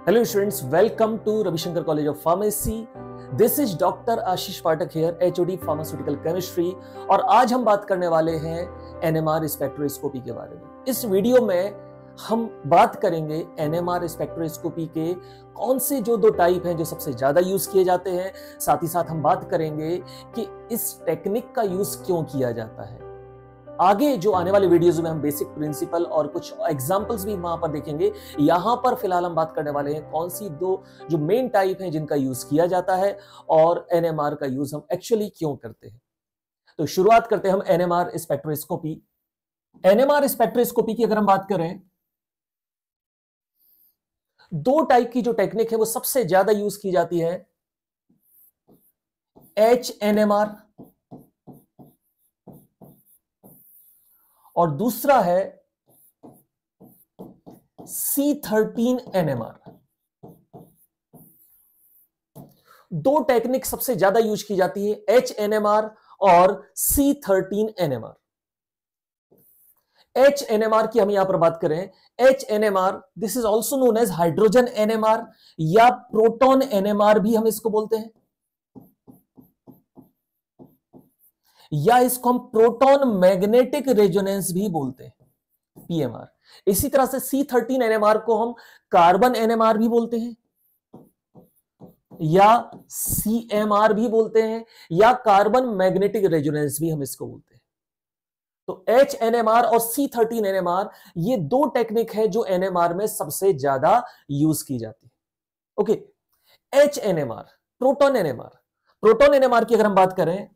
Hello students, welcome to Ravishankar College of Pharmacy. This is Dr. Ashish Pathak here, HOD Pharmaceutical Chemistry और आज हम बात करने वाले हैं NMR स्पेक्ट्रोस्कोपी के बारे में। इस वीडियो में हम बात करेंगे NMR स्पेक्ट्रोस्कोपी के कौन से जो दो टाइप हैं जो सबसे ज्यादा यूज किए जाते हैं, साथ ही साथ हम बात करेंगे कि इस टेक्निक का यूज क्यों किया जाता है। आगे जो आने वाले वीडियोस में हम बेसिक प्रिंसिपल और कुछ एग्जांपल्स भी वहां पर देखेंगे। यहां पर फिलहाल हम बात करने वाले हैं कौन सी दो जो मेन टाइप हैं जिनका यूज किया जाता है और एनएमआर का यूज हम एक्चुअली क्यों करते हैं। तो शुरुआत करते हैं हम एनएमआर स्पेक्ट्रोस्कोपी। एनएमआर स्पेक्ट्रोस्कोपी की अगर हम बात करें, दो टाइप की जो टेक्निक है वो सबसे ज्यादा यूज की जाती है, एचएनएमआर और दूसरा है C13 NMR। दो टेक्निक सबसे ज्यादा यूज की जाती है, HNMR और C13 NMR। HNMR की हम यहां पर बात करें, HNMR this is also known as hydrogen NMR या प्रोटॉन NMR भी हम इसको बोलते हैं, या इसको हम प्रोटॉन मैग्नेटिक रेजोनेंस भी बोलते हैं, PMR। इसी तरह से C13 NMR को हम कार्बन NMR भी बोलते हैं या CMR भी बोलते हैं या कार्बन मैग्नेटिक रेजोनेंस भी हम इसको बोलते हैं। तो HNMR और C13 NMR ये दो टेक्निक है जो NMR में सबसे ज्यादा यूज की जाती है। Okay, HNMR proton NMR। Proton NMR की अगर हम बात करें,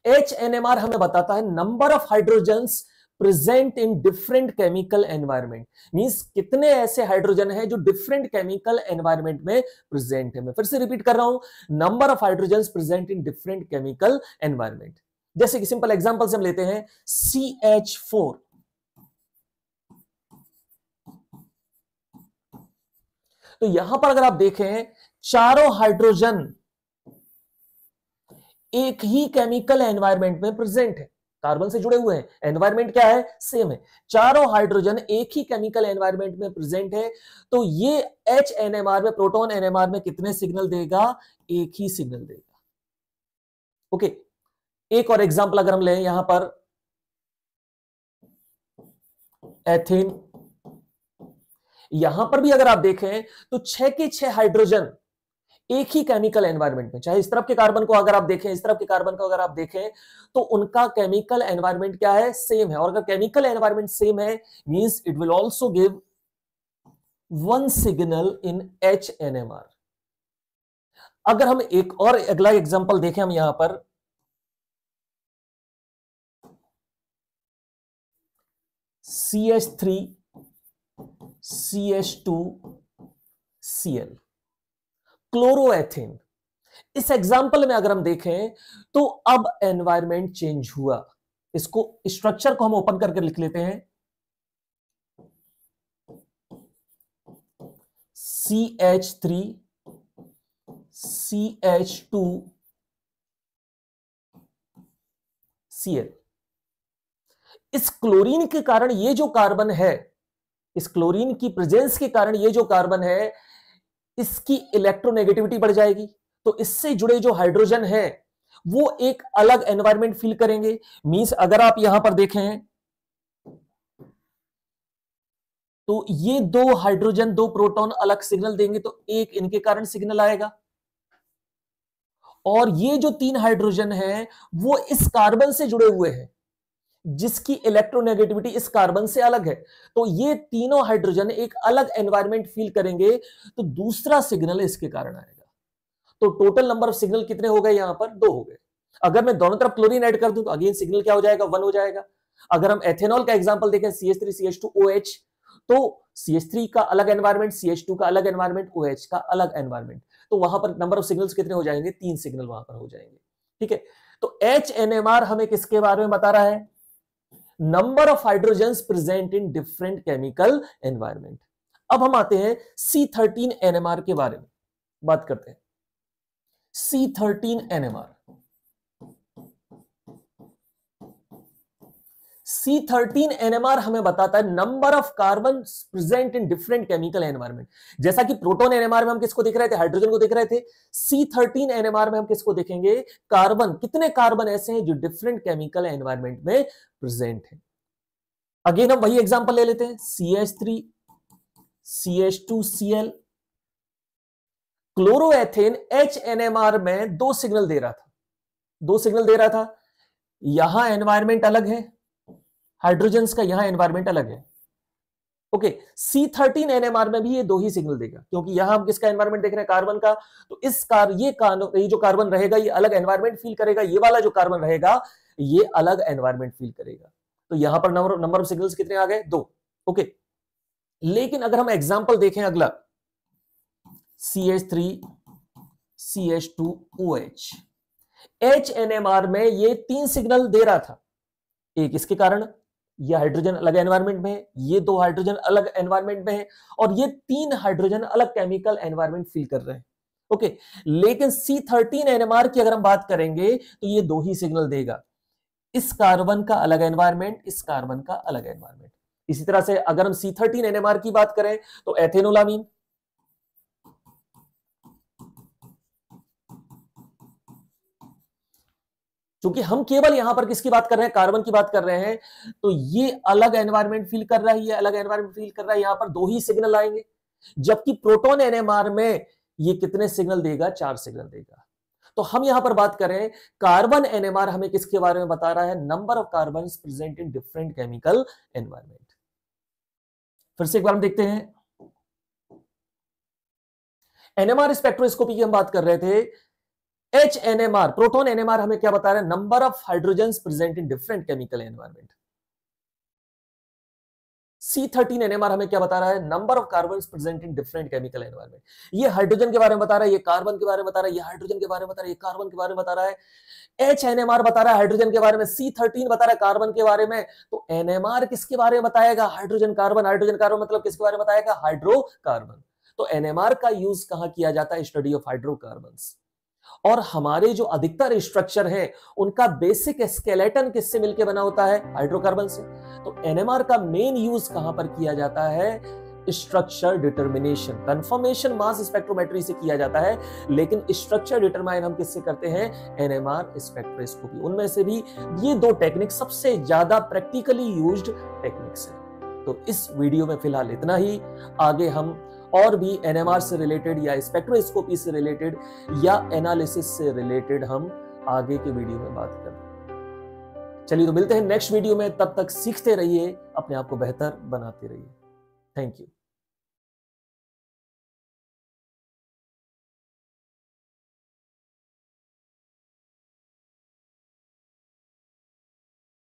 HNMR हमें बताता है number of hydrogens present in different chemical environment. Means कितने ऐसे हाइड्रोजन हैं जो डिफरेंट केमिकल एनवायरनमेंट में प्रेजेंट है। मैं फिर से रिपीट कर रहा हूं, number of hydrogens present in different chemical environment. जैसे कि सिंपल एग्जांपल से हम लेते हैं CH4। तो यहां पर अगर आप देखें, चारों हाइड्रोजन एक ही केमिकल एनवायरनमेंट में प्रेजेंट है, कार्बन से जुड़े हुए हैं, एनवायरनमेंट क्या है, सेम है। चारों हाइड्रोजन एक ही केमिकल एनवायरनमेंट में प्रेजेंट है। तो ये HNMR में, प्रोटॉन NMR में कितने सिग्नल देगा, एक ही सिग्नल देगा। ओके, एक और एग्जांपल अगर हम लें यहां पर, एथेन। यहां पर भी अगर आप देखें तो 6 के 6 हाइड्रोजन एक ही केमिकल एनवायरनमेंट में, चाहे इस तरफ के कार्बन को अगर आप देखें, इस तरफ के कार्बन को अगर आप देखें, तो उनका केमिकल एनवायरनमेंट क्या है, सेम है। और अगर केमिकल एनवायरनमेंट सेम है, means it will also give one signal in HNMR। अगर हम एक और अगला एग्जांपल देखें, हम यहां पर CH3 CH2 Cl, क्लोरोएथेन। इस एग्जाम्पल में अगर हम देखें तो अब एनवायरनमेंट चेंज हुआ। इसको, स्ट्रक्चर को हम ओपन करके लिख लेते हैं, CH3 CH2 Cl। इस क्लोरीन के कारण ये जो कार्बन है, इस क्लोरीन की प्रेजेंस के कारण ये जो कार्बन है, इसकी इलेक्ट्रोनेगेटिविटी बढ़ जाएगी। तो इससे जुड़े जो हाइड्रोजन है वो एक अलग एनवायरनमेंट फील करेंगे। मींस अगर आप यहां पर देखें तो ये दो हाइड्रोजन, दो प्रोटॉन अलग सिग्नल देंगे, तो एक इनके कारण सिग्नल आएगा। और ये जो 3 हाइड्रोजन है वो इस कार्बन से जुड़े हुए हैं जिसकी इलेक्ट्रोनेगेटिविटी इस कार्बन से अलग है। तो ये तीनों हाइड्रोजन एक अलग एनवायरनमेंट फील करेंगे, तो दूसरा सिग्नल इसके कारण आएगा। तो टोटल नंबर ऑफ सिग्नल कितने हो गए, यहां पर 2 हो गए। अगर मैं दोनों तरफ क्लोरीन ऐड कर दूं तो अगेन सिग्नल क्या हो जाएगा, 1 हो जाएगा। अगर हम एथेनॉल का एग्जांपल देखें, CH3 CH2OH, तो CH3 का अलग एनवायरनमेंट, CH2 का अलग एनवायरनमेंट, OH का अलग एनवायरनमेंट। तो वहां पर नंबर ऑफ सिग्नल्स कितने हो जाएंगे, 3 सिग्नल वहां पर हो जाएंगे। ठीक है, तो HNMR हमें किसके बारे में बता रहा है, number of hydrogens present in different chemical environment. अब हम आते हैं C13 NMR के बारे में बात करते हैं। C13 NMR, C13 NMR हमें बताता है number of carbon present in different chemical environment. जैसा कि प्रोटॉन एनएमआर में हम किसको देख रहे थे, हाइड्रोजन को देख रहे थे, C13 NMR में हम किसको देखेंगे, कार्बन, कितने कार्बन ऐसे हैं जो डिफरेंट केमिकल एनवायरमेंट में प्रेजेंट है। अगेन हम वही एग्जांपल ले लेते हैं, CH3 CH2Cl, क्लोरोएथेन HNMR में दो सिग्नल दे रहा था, यहां एनवायरमेंट अलग है, हाइड्रोजन्स का यहां एनवायरमेंट अलग है। ओके, C13 NMR में भी ये दो ही सिग्नल देगा, क्योंकि यहां हम किसका एनवायरमेंट देख रहे हैं, कार्बन का। तो ये जो कार्बन रहेगा ये अलग एनवायरमेंट फील करेगा, ये वाला जो कार्बन रहेगा ये अलग एनवायरमेंट फील करेगा। तो यहां पर नंबर ऑफ सिग्नल्स कितने आ गए, 2। ओके, लेकिन अगर हम एग्जांपल देखें अगला, CH3 CH2OH, HNMR में ये 3 सिग्नल दे रहा था, एक इसके कारण, ये हाइड्रोजन अलग एनवायरमेंट में है, ये 2 हाइड्रोजन अलग एनवायरमेंट में है, और ये 3 हाइड्रोजन अलग केमिकल एनवायरमेंट फील कर रहे हैं। ओके, लेकिन C13 NMR की अगर हम बात करेंगे तो ये 2 ही सिग्नल देगा, इस कार्बन का अलग एनवायरमेंट, इस कार्बन का अलग एनवायरमेंट। इसी तरह से अगर हम C13 NMR की बात करें तो एथेनोलामीन, क्योंकि हम केवल यहां पर किसकी बात कर रहे हैं, कार्बन की बात कर रहे हैं, तो ये अलग एनवायरमेंट फील कर रहा है, ये अलग एनवायरमेंट फील कर रहा है, यहां पर 2 ही सिग्नल आएंगे। जबकि प्रोटॉन NMR में ये कितने सिग्नल देगा, 4 सिग्नल देगा। तो हम यहां पर बात करें, कार्बन NMR हमें किसके बारे में बता रहा है, number of carbon present in different chemical environment. फिर से एक बार हम देखते हैं, NMR स्पेक्ट्रोस्कोपी की हम बात कर रहे थे, HNMR, प्रोटॉन NMR हमें क्या बता रहा है, number of hydrogens present in different chemical environment. C13 NMR हमें क्या बता रहा है, number of carbons present in different chemical environment. ये हाइड्रोजन के बारे में बता रहा है, ये कार्बन के बारे में बता रहा है, ये हाइड्रोजन के बारे में बता रहा है, ये कार्बन के बारे में बता रहा है। HNMR बता रहा है हाइड्रोजन के बारे में, C13 बता रहा है कार्बन के बारे में। तो NMR किसके बारे में बताएगा, हाइड्रोजन कार्बन, हाइड्रोजन कार्बन मतलब किसके बारे में बताएगा, हाइड्रोकार्बन। तो NMR का यूज कहां किया जाता है, स्टडी ऑफ हाइड्रोकार्बन्स। और हमारे जो अधिकतर स्ट्रक्चर है उनका बेसिक स्केलेटन किससे मिलकर बना होता है, हाइड्रोकार्बन से। तो एनएमआर का मेन यूज कहां पर किया जाता है, structure determination, confirmation mass spectrometry से किया जाता है, लेकिन स्ट्रक्चर डिटरमाइन हम किससे करते हैं, एनएमआर स्पेक्ट्रोस्कोपी। उनमें से भी ये 2 टेक्निक सबसे ज्यादा प्रैक्टिकली यूज्ड टेक्निक्स हैं। तो इस वीडियो में फिलहाल इतना ही, आगे हम और भी एनएमआर से रिलेटेड या स्पेक्ट्रोस्कोपी से रिलेटेड या एनालिसिस से रिलेटेड हम आगे के वीडियो में बात करें। चलिए तो मिलते हैं नेक्स्ट वीडियो में, तब तक सीखते रहिए, अपने आप को बेहतर बनाते रहिए। Thank you.